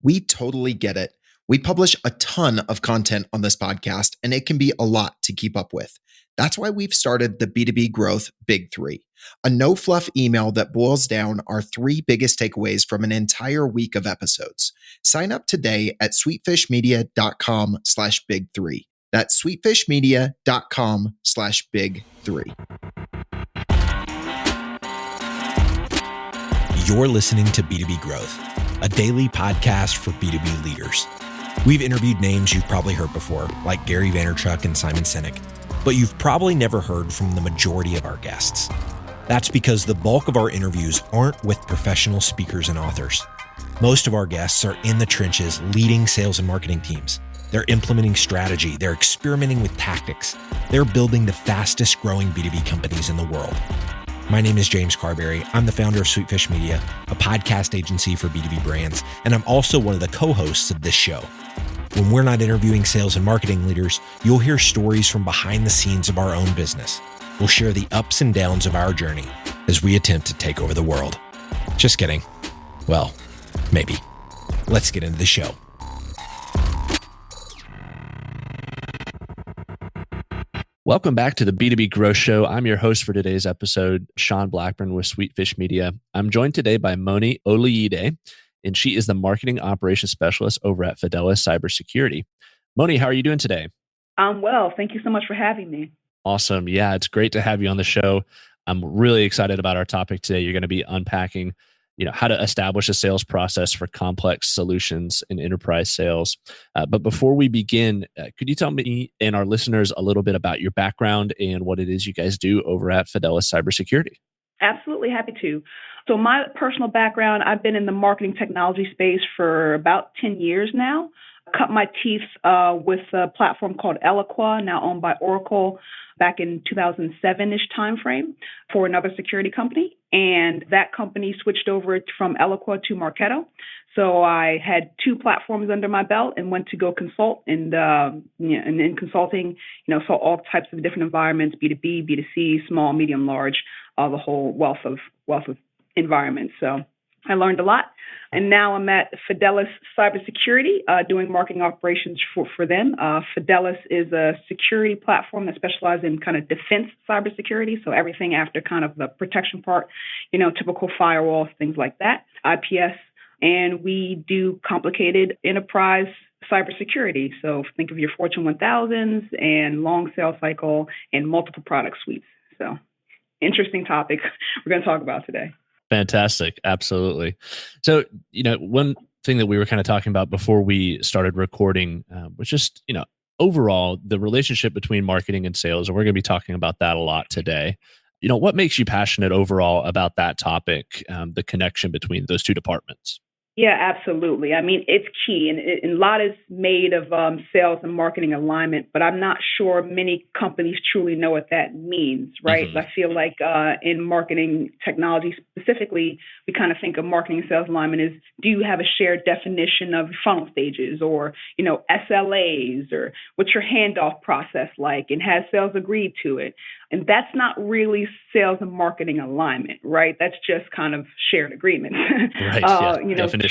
We totally get it. We publish a ton of content on this podcast, and it can be a lot to keep up with. That's why we've started the B2B Growth Big Three, a no-fluff email that boils down our 3 biggest takeaways from an entire week of episodes. Sign up today at sweetfishmedia.com/big3. That's sweetfishmedia.com/big3. You're listening to B2B Growth, a daily podcast for B2B leaders. We've interviewed names you've probably heard before, like Gary Vaynerchuk and Simon Sinek, but you've probably never heard from the majority of our guests. That's because the bulk of our interviews aren't with professional speakers and authors. Most of our guests are in the trenches leading sales and marketing teams. They're implementing strategy. They're experimenting with tactics. They're building the fastest growing B2B companies in the world. My name is James Carberry. I'm the founder of Sweetfish Media, a podcast agency for B2B brands, and I'm also one of the co-hosts of this show. When we're not interviewing sales and marketing leaders, you'll hear stories from behind the scenes of our own business. We'll share the ups and downs of our journey as we attempt to take over the world. Just kidding. Well, maybe. Let's get into the show. Welcome back to the B2B Growth Show. I'm your host for today's episode, Sean Blackburn with Sweetfish Media. I'm joined today by Moni Oloyede, and she is the Marketing Operations Specialist over at Fidelis Cybersecurity. Moni, how are you doing today? I'm well. Thank you so much for having me. Awesome. Yeah, it's great to have you on the show. I'm really excited about our topic today. You're going to be unpacking how to establish a sales process for complex solutions in enterprise sales. But before we begin, could you tell me and our listeners a little bit about your background and what it is you guys do over at Fidelis Cybersecurity? Absolutely happy to. So my personal background, I've been in the marketing technology space for about 10 years now. Cut my teeth with a platform called Eloqua, now owned by Oracle, back in 2007-ish timeframe for another security company. And that company switched over from Eloqua to Marketo. So I had 2 platforms under my belt and went to go consult. And in consulting, saw all types of different environments, B2B, B2C, small, medium, large, the whole wealth of environments. So I learned a lot. And now I'm at Fidelis Cybersecurity, doing marketing operations for them. Fidelis is a security platform that specializes in kind of defense cybersecurity. So everything after kind of the protection part, typical firewalls, things like that, IPS. And we do complicated enterprise cybersecurity. So think of your Fortune 1000s and long sales cycle and multiple product suites. So interesting topic we're going to talk about today. Fantastic. Absolutely. So, one thing that we were kind of talking about before we started recording was just, overall, the relationship between marketing and sales. And we're going to be talking about that a lot today. What makes you passionate overall about that topic, the connection between those 2 departments? Yeah, absolutely. I mean, it's key. And a lot is made of sales and marketing alignment, but I'm not sure many companies truly know what that means, right? Mm-hmm. I feel like in marketing technology specifically, we kind of think of marketing and sales alignment as, do you have a shared definition of funnel stages or, SLAs, or what's your handoff process like, and has sales agreed to it? And that's not really sales and marketing alignment, right? That's just kind of shared agreements. Right. Definitions.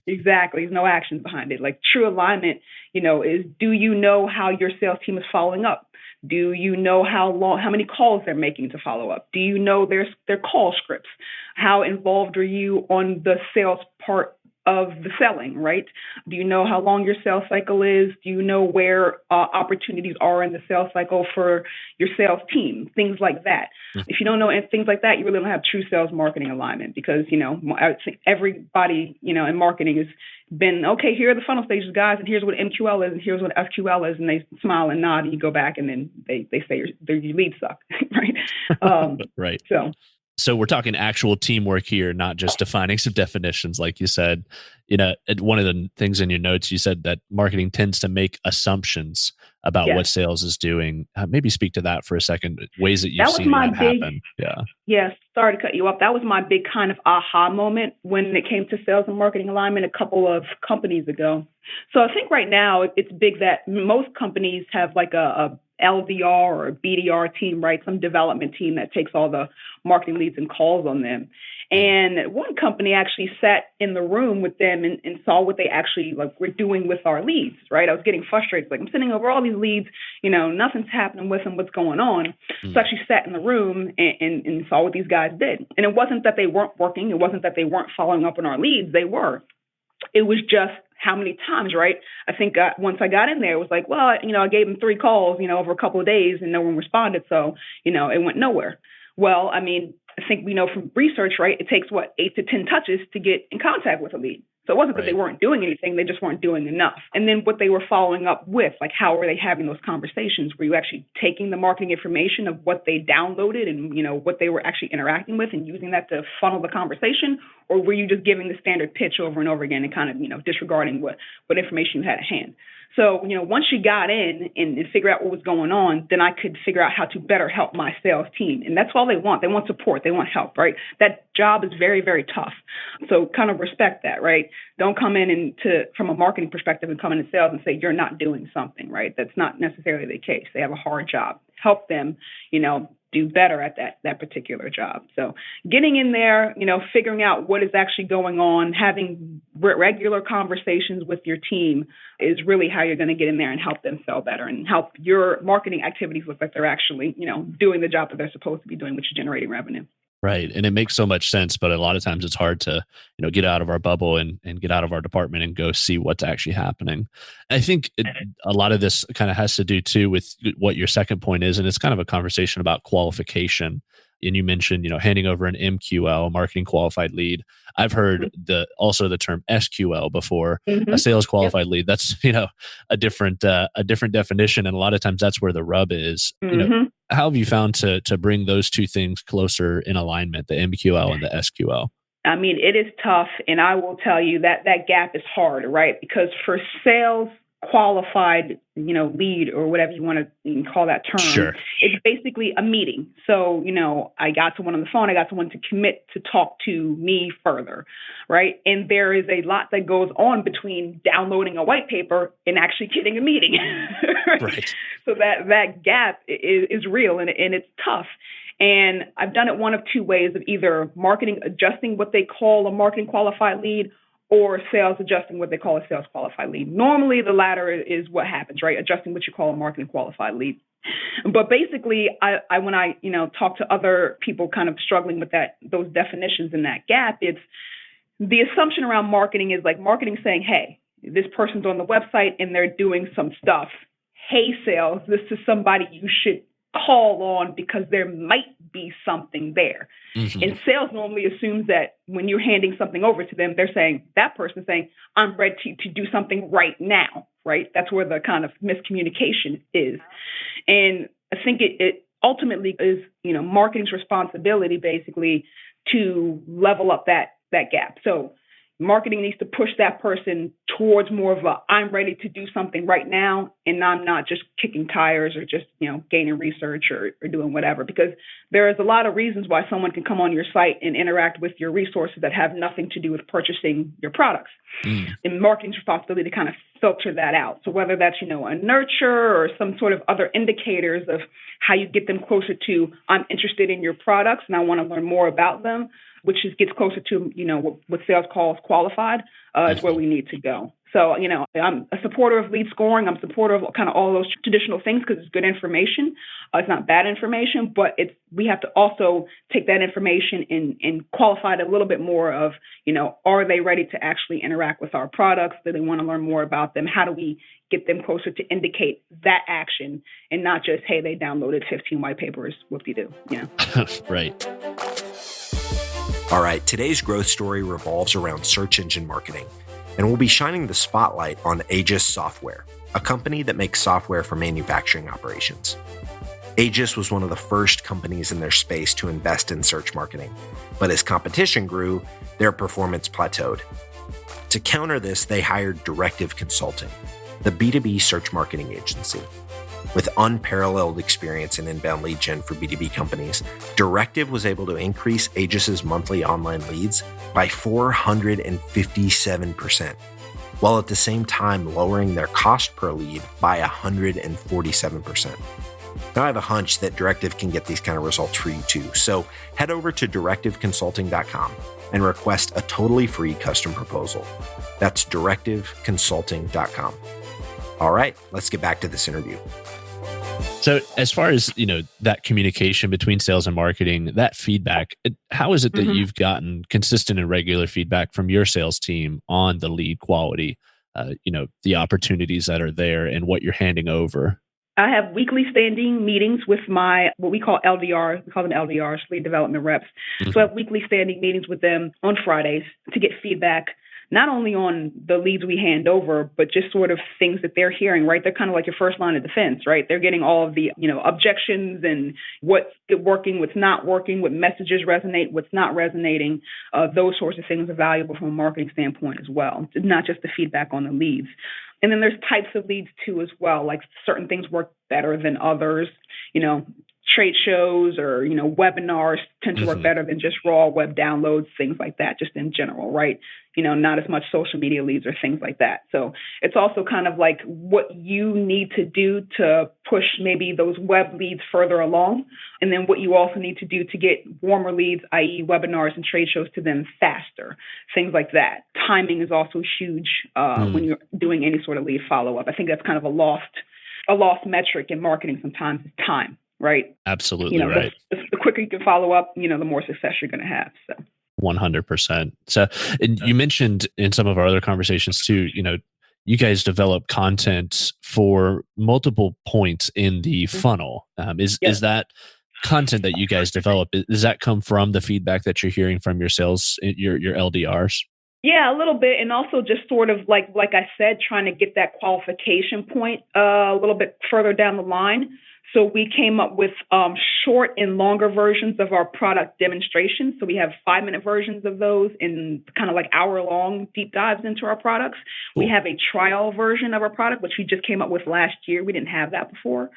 Exactly. There's no actions behind it. Like true alignment, is, do you know how your sales team is following up? Do you know how many calls they're making to follow up? Do you know their call scripts? How involved are you on the sales part of the selling, right? Do you know how long your sales cycle is? Do you know where opportunities are in the sales cycle for your sales team? Things like that. Mm-hmm. If you don't know things like that, you really don't have true sales marketing alignment because, I think everybody, in marketing has been, okay, here are the funnel stages, guys, and here's what MQL is, and here's what SQL is, and they smile and nod, and you go back, and then they say your leads suck, right? Right. So we're talking actual teamwork here, not just defining some definitions, like you said. One of the things in your notes, you said that marketing tends to make assumptions about what sales is doing. Maybe speak to that for a second, ways that you've seen that happen. Yeah, sorry to cut you off. That was my big kind of aha moment when it came to sales and marketing alignment a couple of companies ago. So I think right now it's big that most companies have like a LDR or a BDR team, right? Some development team that takes all the marketing leads and calls on them. And one company actually sat in the room with them and saw what they actually were doing with our leads, right? I was getting frustrated. I'm sending over all these leads, nothing's happening with them. What's going on? So I actually sat in the room and saw what these guys did. And it wasn't that they weren't working. It wasn't that they weren't following up on our leads. They were. It was just how many times, right? I think once I got in there, it was like, well, I gave them 3 calls, over a couple of days and no one responded. So, it went nowhere. Well, I think we know from research, right? It takes 8 to 10 touches to get in contact with a lead. So it wasn't that they weren't doing anything, they just weren't doing enough. And then what they were following up with, how were they having those conversations? Were you actually taking the marketing information of what they downloaded and, what they were actually interacting with and using that to funnel the conversation? Or were you just giving the standard pitch over and over again and kind of, disregarding what information you had at hand? So, once you got in and figure out what was going on, then I could figure out how to better help my sales team. And that's all they want. They want support. They want help, right? That job is very, very tough. So kind of respect that, right? Don't come in from a marketing perspective and come into sales and say you're not doing something, right? That's not necessarily the case. They have a hard job. Help them, do better at that particular job. So getting in there, figuring out what is actually going on, having regular conversations with your team is really how you're going to get in there and help them sell better and help your marketing activities look like they're actually, doing the job that they're supposed to be doing, which is generating revenue. Right. And it makes so much sense, but a lot of times it's hard to, get out of our bubble and get out of our department and go see what's actually happening. I think a lot of this kind of has to do too with what your second point is. And it's kind of a conversation about qualification. And you mentioned, handing over an MQL, marketing qualified lead. I've heard also the term SQL before, a sales qualified lead. That's, a different definition. And a lot of times that's where the rub is. How have you found to bring those two things closer in alignment, the MQL and the SQL? It is tough. And I will tell you that gap is hard, right? Because for sales qualified, lead or whatever you want to call that term, sure, it's basically a meeting. So, I got someone on the phone, I got someone to commit to talk to me further, right? And there is a lot that goes on between downloading a white paper and actually getting a meeting. Right. So that gap is real and it's tough. And I've done it one of 2 ways, of either marketing adjusting what they call a marketing qualified lead or sales adjusting what they call a sales qualified lead. Normally, the latter is what happens, right? Adjusting what you call a marketing qualified lead. But basically, I when I talk to other people kind of struggling with those definitions in that gap, it's the assumption around marketing is marketing saying, hey, this person's on the website and they're doing some stuff. Hey, sales, this is somebody you should call on because there might be something there. And sales normally assumes that when you're handing something over to them, that person's saying, I'm ready to do something right now, right? That's where the kind of miscommunication is. And I think it ultimately is, marketing's responsibility basically to level up that gap. So marketing needs to push that person towards more of I'm ready to do something right now, and I'm not just kicking tires or just, gaining research or doing whatever, because there is a lot of reasons why someone can come on your site and interact with your resources that have nothing to do with purchasing your products. And marketing's responsibility to kind of filter that out. So whether that's, a nurture or some sort of other indicators of how you get them closer to, I'm interested in your products and I want to learn more about them, which gets closer to, what sales calls qualified, is where we need to go. So, I'm a supporter of lead scoring. I'm a supporter of kind of all those traditional things because it's good information. It's not bad information, but we have to also take that information and qualify it a little bit more of, are they ready to actually interact with our products? Do they want to learn more about them? How do we get them closer to indicate that action and not just, hey, they downloaded 15 white papers, whoop-de-doo, Right. All right, today's growth story revolves around search engine marketing, and we'll be shining the spotlight on Aegis Software, a company that makes software for manufacturing operations. Aegis was one of the first companies in their space to invest in search marketing, but as competition grew, their performance plateaued. To counter this, they hired Directive Consulting, the B2B search marketing agency. With unparalleled experience in inbound lead gen for B2B companies, Directive was able to increase Aegis's monthly online leads by 457%, while at the same time lowering their cost per lead by 147%. Now, I have a hunch that Directive can get these kind of results for you too. So head over to directiveconsulting.com and request a totally free custom proposal. That's directiveconsulting.com. All right, let's get back to this interview. So as far as, that communication between sales and marketing, that feedback, how is it that you've gotten consistent and regular feedback from your sales team on the lead quality, the opportunities that are there and what you're handing over? I have weekly standing meetings with what we call LDRs. We call them LDRs, lead development reps. So I have weekly standing meetings with them on Fridays to get feedback, not only on the leads we hand over, but just sort of things that they're hearing, right? They're kind of like your first line of defense, right? They're getting all of the, objections and what's working, what's not working, what messages resonate, what's not resonating. Those sorts of things are valuable from a marketing standpoint as well, not just the feedback on the leads. And then there's types of leads too as well, like certain things work better than others. Trade shows or, webinars tend to work better than just raw web downloads, things like that, just in general, right? Not as much social media leads or things like that. So it's also kind of like what you need to do to push maybe those web leads further along. And then what you also need to do to get warmer leads, i.e. webinars and trade shows to them faster, things like that. Timing is also huge when you're doing any sort of lead follow-up. I think that's kind of a lost metric in marketing sometimes is time. Right. Absolutely right. The quicker you can follow up, the more success you're going to have. So 100%. So, and you mentioned in some of our other conversations too, you guys develop content for multiple points in the funnel. Is that content that you guys develop? Does that come from the feedback that you're hearing from your sales, your LDRs? Yeah, a little bit. And also just sort of like I said, trying to get that qualification point a little bit further down the line. So we came up with short and longer versions of our product demonstrations. So we have 5-minute versions of those and kind of like hour-long deep dives into our products. Cool. We have a trial version of our product, which we just came up with last year. We didn't have that before.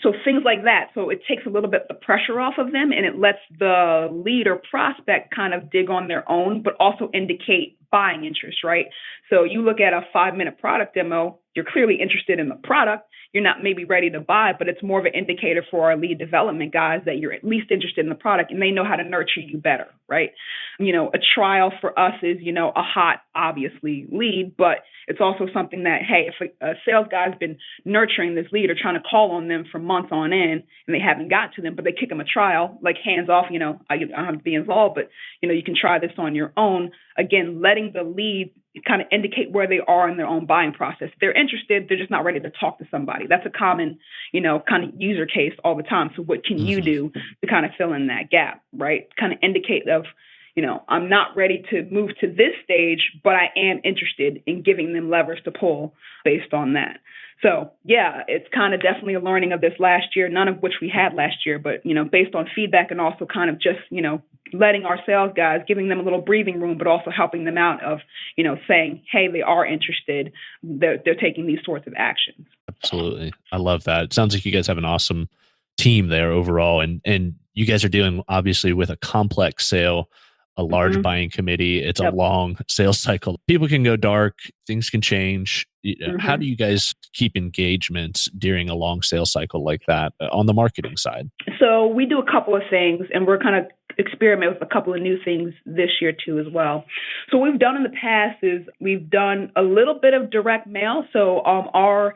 So things like that. So it takes a little bit of the pressure off of them and it lets the lead or prospect kind of dig on their own, but also indicate buying interest, right? So you look at a 5-minute product demo, you're clearly interested in the product. You're not maybe ready to buy, but it's more of an indicator for our lead development guys that you're at least interested in the product and they know how to nurture you better, right? A trial for us is, a hot, obviously, lead, but it's also something that, hey, if a sales guy's been nurturing this lead or trying to call on them for months on end and they haven't got to them, but they kick them a trial, like hands off, I don't have to be involved, but, you can try this on your own. Again, letting the lead kind of indicate where they are in their own buying process. They're interested, they're just not ready to talk to somebody. That's a common, kind of user case all the time. So what can you do to kind of fill in that gap, right? Kind of indicate of, I'm not ready to move to this stage, but I am interested in giving them levers to pull based on that. So yeah, it's kind of definitely a learning of this last year, none of which we had last year, but, based on feedback and also kind of just, letting our sales guys, giving them a little breathing room, but also helping them out of, saying, hey, they are interested. They're taking these sorts of actions. Absolutely. I love that. It sounds like you guys have an awesome team there overall. And you guys are dealing obviously with a complex sale, a large buying committee. It's a long sales cycle. People can go dark. Things can change. How do you guys keep engagement during a long sales cycle like that on the marketing side? So we do a couple of things, and we're kind of experiment with a couple of new things this year too as well. So what we've done in the past is we've done a little bit of direct mail. So our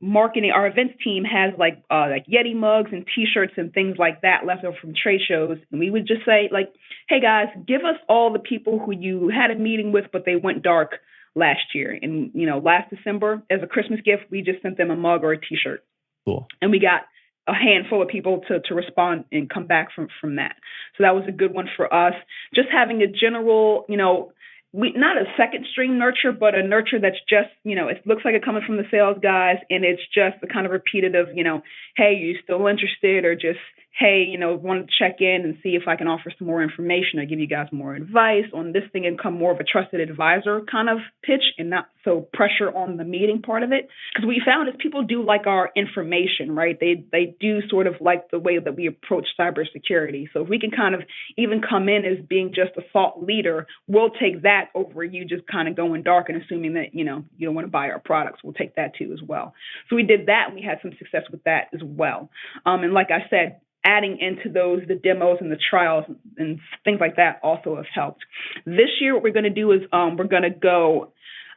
marketing, our events team has like Yeti mugs and T-shirts and things like that left over from trade shows. And we would just say like, hey guys, give us all the people who you had a meeting with, but they went dark last year. And, last December as a Christmas gift, we just sent them a mug or a T-shirt. Cool. And we got a handful of people to respond and come back from that. So that was a good one for us. Just having a general, not a second string nurture, but a nurture that's just, it looks like it coming from the sales guys. And it's just the kind of repetitive, hey, you still interested? Or just, hey, wanted to check in and see if I can offer some more information or give you guys more advice on this thing and come more of a trusted advisor kind of pitch and not so pressure on the meeting part of it. Because what we found is people do like our information, right? They do sort of like the way that we approach cybersecurity. So if we can kind of even come in as being just a thought leader, we'll take that over you just kind of going dark and assuming that, you don't want to buy our products. We'll take that too as well. So we did that and we had some success with that as well. And like I said, adding into those, the demos and the trials and things like that also have helped. This year, what we're going to do is we're going to go,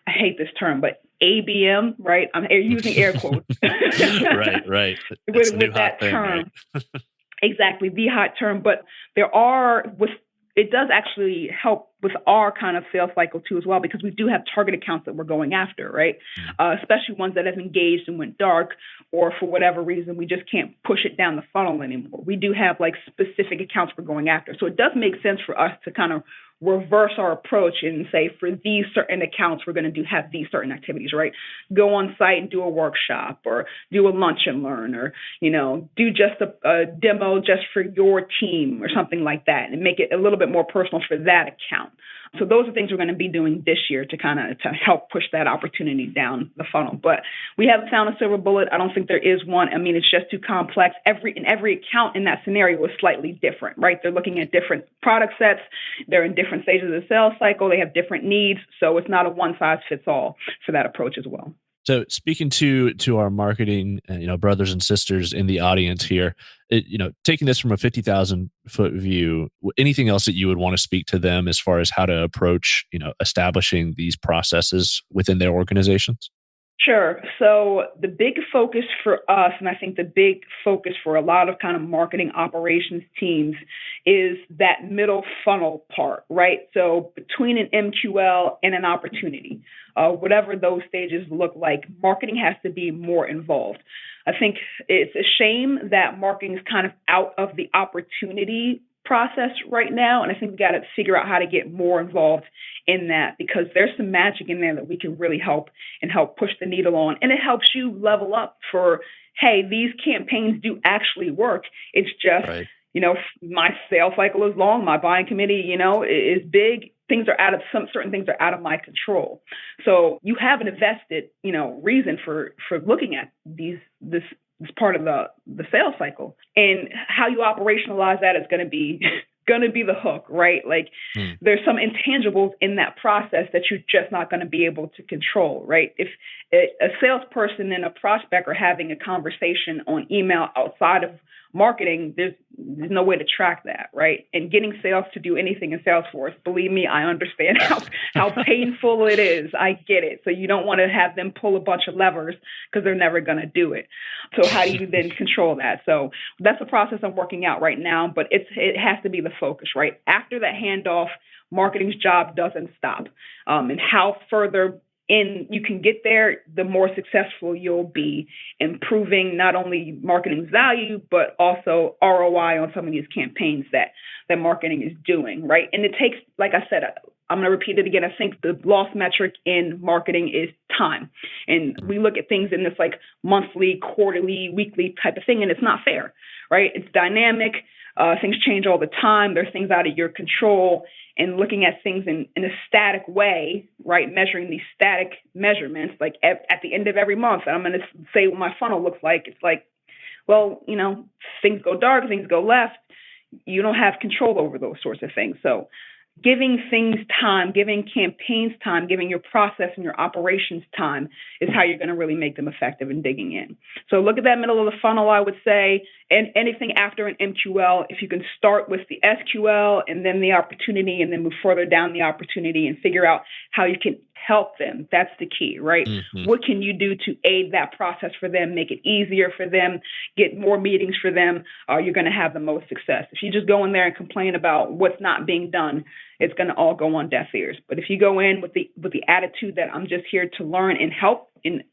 I hate this term, but ABM, right? I'm using air quotes. Right. with that thing, term. right? Exactly, the hot term. But it does actually help with our kind of sales cycle too as well, because we do have target accounts that we're going after, right? Especially ones that have engaged and went dark, or for whatever reason, we just can't push it down the funnel anymore. We do have like specific accounts we're going after. So it does make sense for us to kind of reverse our approach and say, for these certain accounts, we're going to have these certain activities, right? Go on site and do a workshop or do a lunch and learn, or, do just a demo just for your team or something like that, and make it a little bit more personal for that account. So those are things we're going to be doing this year to help push that opportunity down the funnel. But we haven't found a silver bullet. I don't think there is one. I mean, it's just too complex. Every account in that scenario is slightly different, right? They're looking at different product sets. They're in different stages of the sales cycle. They have different needs. So it's not a one size fits all for that approach as well. So speaking to our marketing, brothers and sisters in the audience here, taking this from a 50,000 foot view, anything else that you would want to speak to them as far as how to approach, establishing these processes within their organizations? Sure. So the big focus for us, and I think the big focus for a lot of kind of marketing operations teams, is that middle funnel part, right? So between an MQL and an opportunity, whatever those stages look like, marketing has to be more involved. I think it's a shame that marketing is kind of out of the opportunity process right now. And I think we got to figure out how to get more involved in that, because there's some magic in there that we can really help push the needle on. And it helps you level up for, hey, these campaigns do actually work. It's just, right. My sales cycle is long. My buying committee, is big. Certain things are out of my control. So you have an invested, reason for looking at this part of the sales cycle, and how you operationalize that is going to be the hook, right? Like there's some intangibles in that process that you're just not going to be able to control, right? If a salesperson and a prospect are having a conversation on email outside of marketing, there's no way to track that, right? And getting sales to do anything in Salesforce, believe me, I understand how painful it is. I get it. So you don't want to have them pull a bunch of levers because they're never going to do it. So how do you then control that? So that's the process I'm working out right now, but it has to be the focus, right? After that handoff, marketing's job doesn't stop. And how further in you can get there, the more successful you'll be, improving not only marketing's value, but also ROI on some of these campaigns that marketing is doing, right? And it takes, like I said, I'm going to repeat it again. I think the loss metric in marketing is time. And we look at things in this like monthly, quarterly, weekly type of thing, and it's not fair, right? It's dynamic. Things change all the time. There's things out of your control. And looking at things in a static way, right? Measuring these static measurements, like at the end of every month, and I'm going to say what my funnel looks like. It's like, well, things go dark, things go left. You don't have control over those sorts of things. So giving things time, giving campaigns time, giving your process and your operations time is how you're going to really make them effective in digging in. So look at that middle of the funnel, I would say, and anything after an MQL, if you can start with the SQL and then the opportunity and then move further down the opportunity and figure out how you can help them. That's the key, right? Mm-hmm. What can you do to aid that process for them, make it easier for them, get more meetings for them? You're going to have the most success. If you just go in there and complain about what's not being done, it's going to all go on deaf ears. But if you go in with the attitude that I'm just here to learn and help and,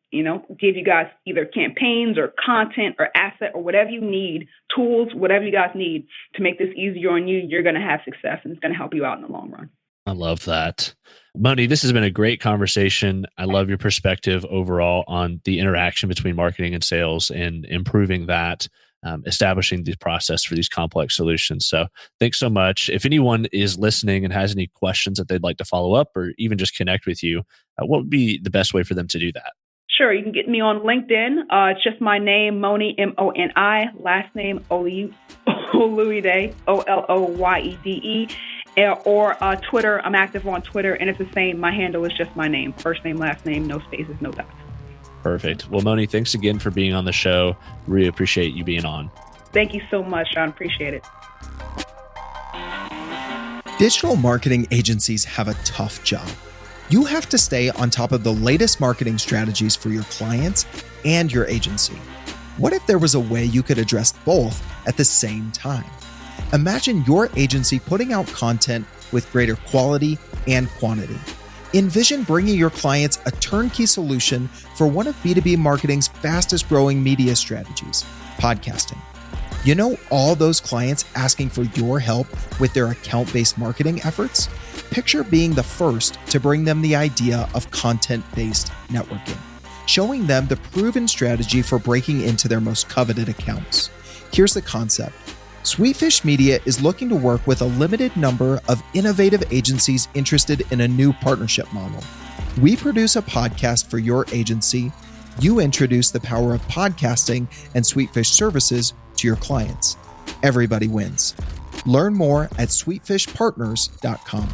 give you guys either campaigns or content or asset or whatever you need, tools, whatever you guys need to make this easier on you, you're going to have success, and it's going to help you out in the long run. I love that. Moni, this has been a great conversation. I love your perspective overall on the interaction between marketing and sales and improving that. establishing the process for these complex solutions. So thanks so much. If anyone is listening and has any questions that they'd like to follow up or even just connect with you, what would be the best way for them to do that? Sure. You can get me on LinkedIn. It's just my name, Moni, Moni, last name Oloyede, Oloyede, or Twitter. I'm active on Twitter, and it's the same. My handle is just my name, first name, last name, no spaces, no dots. Perfect. Well, Moni, thanks again for being on the show. Really appreciate you being on. Thank you so much, Sean. Appreciate it. Digital marketing agencies have a tough job. You have to stay on top of the latest marketing strategies for your clients and your agency. What if there was a way you could address both at the same time? Imagine your agency putting out content with greater quality and quantity. Envision bringing your clients a turnkey solution for one of B2B marketing's fastest growing media strategies, podcasting. You know all those clients asking for your help with their account-based marketing efforts? Picture being the first to bring them the idea of content-based networking, showing them the proven strategy for breaking into their most coveted accounts. Here's the concept. Sweetfish Media is looking to work with a limited number of innovative agencies interested in a new partnership model. We produce a podcast for your agency. You introduce the power of podcasting and Sweetfish services to your clients. Everybody wins. Learn more at sweetfishpartners.com.